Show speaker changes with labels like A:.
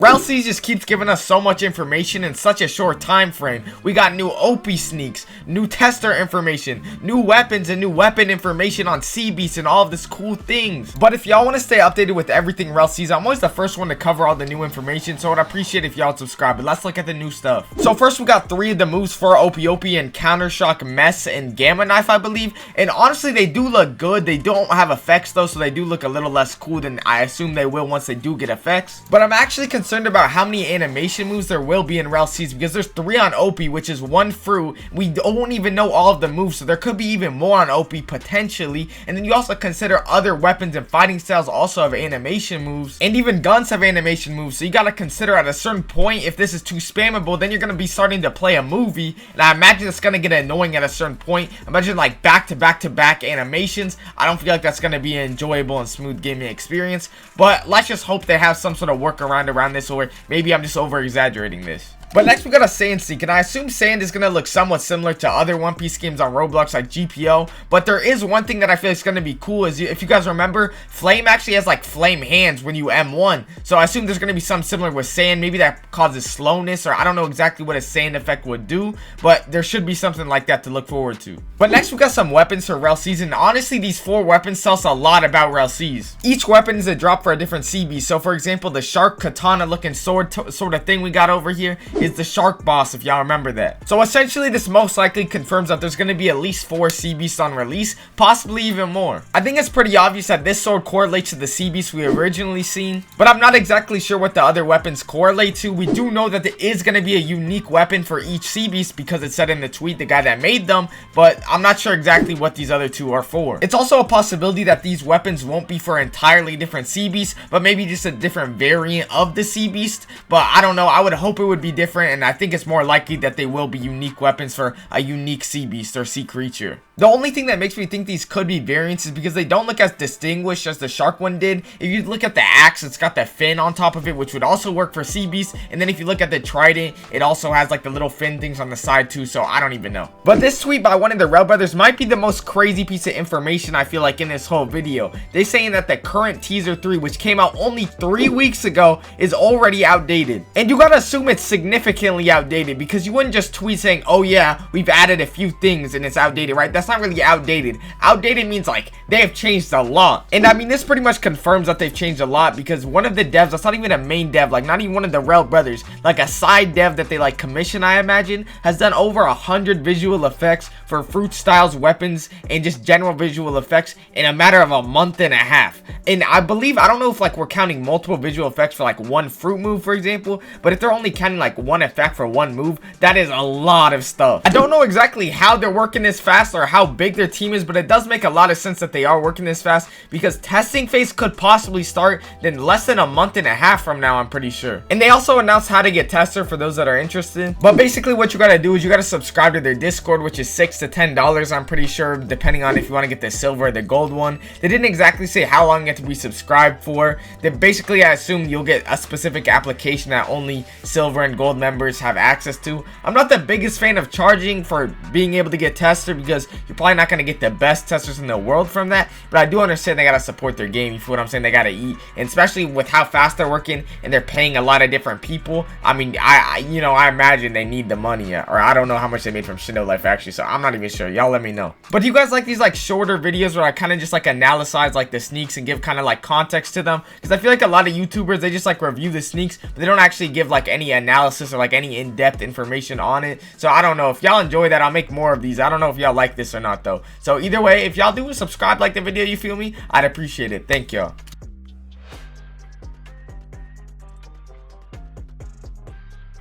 A: Rell Seas just keeps giving us so much information in such a short time frame. We got new OP sneaks, new tester information, new weapons, and new weapon information on seabeast and all of this cool things. But if y'all want to stay updated with everything Rell Seas, I'm always the first one to cover all the new information, so I'd appreciate if y'all subscribe. But let's look at the new stuff. So first we got 3 of the moves for OPE OPE and Counter Shock, Mess, and Gamma Knife, I believe. And honestly, they do look good. They don't have effects though, so they do look a little less cool than I assume they will once they do get effects. But I'm actually concerned about how many animation moves there will be in Rell Seas, because there's 3 on OP, which is 1 fruit. We don't even know all of the moves, so there could be even more on OP potentially. And then you also consider other weapons and fighting styles also have animation moves, and even guns have animation moves. So you got to consider at a certain point, if this is too spammable, then you're going to be starting to play a movie, and I imagine it's going to get annoying at a certain point. Imagine like back to back animations. I don't feel like that's going to be an enjoyable and smooth gaming experience, but let's just hope they have some sort of workaround around this, or maybe I'm just over exaggerating this. But next we got a sand sneak, and I assume sand is going to look somewhat similar to other One Piece games on Roblox like GPO. But there is one thing that I feel is going to be cool, is if you guys remember, Flame actually has like flame hands when you M1. So I assume there's going to be something similar with sand. Maybe that causes slowness, or I don't know exactly what a sand effect would do, but there should be something like that to look forward to. But next we got some weapons for Rell Seas, and honestly these 4 weapons tell us a lot about Rell Seas. Each weapon is a drop for a different seabeast. So for example, the shark katana looking sword sort of thing we got over here is the shark boss, if y'all remember that. So essentially this most likely confirms that there's going to be at least 4 seabeasts on release, possibly even more. I think it's pretty obvious that this sword correlates to the seabeast we originally seen, but I'm not exactly sure what the other weapons correlate to. We do know that there is going to be a unique weapon for each seabeast because it said in the tweet the guy that made them, but I'm not sure exactly what these other 2 are for. It's also a possibility that these weapons won't be for entirely different seabeasts, but maybe just a different variant of the seabeast. But I don't know, I would hope it would be different, and I think it's more likely that they will be unique weapons for a unique sea beast or sea creature. The only thing that makes me think these could be variants is because they don't look as distinguished as the shark one did. If you look at the axe, it's got the fin on top of it, which would also work for sea beasts. And then if you look at the trident, it also has like the little fin things on the side too, so I don't even know. But this tweet by one of the Rell brothers might be the most crazy piece of information I feel like in this whole video. They're saying that the current teaser 3, which came out only 3 weeks ago, is already outdated. And you gotta assume it's significantly outdated, because you wouldn't just tweet saying, oh yeah, we've added a few things and it's outdated, right? That's not really outdated. Outdated means like they have changed a lot. And I mean, this pretty much confirms that they've changed a lot, because one of the devs, that's not even a main dev, like not even one of the Rell brothers, like a side dev that they like commission, I imagine, has done over 100 visual effects for fruit styles, weapons, and just general visual effects in a matter of a month and a half. And I believe, I don't know if like we're counting multiple visual effects for like one fruit move, for example, but if they're only counting like one effect for one move, that is a lot of stuff. I don't know exactly how they're working this fast or how big their team is, but it does make a lot of sense that they are working this fast, because testing phase could possibly start in less than a month and a half from now, I'm pretty sure. And they also announced how to get tester for those that are interested. But basically what you gotta do is you gotta subscribe to their Discord, which is $6 to $10, I'm pretty sure, depending on if you want to get the silver or the gold one. They didn't exactly say how long you have to be subscribed for. They basically, I assume you'll get a specific application that only silver and gold members have access to. I'm not the biggest fan of charging for being able to get tester, because you're probably not going to get the best testers in the world from that, but I do understand they got to support their game. You feel what I'm saying? They got to eat, and especially with how fast they're working and they're paying a lot of different people. I mean, I imagine they need the money, or I don't know how much they made from Shindo Life actually, so I'm not even sure. Y'all let me know. But do you guys like these like shorter videos where I kind of just like analyze like the sneaks and give kind of like context to them? Because I feel like a lot of YouTubers, they just like review the sneaks, but they don't actually give like any analysis or like any in-depth information on it. So I don't know. If y'all enjoy that, I'll make more of these. I don't know if y'all like this or not though. So either way, if y'all do subscribe, like the video, you feel me, I'd appreciate it. Thank y'all.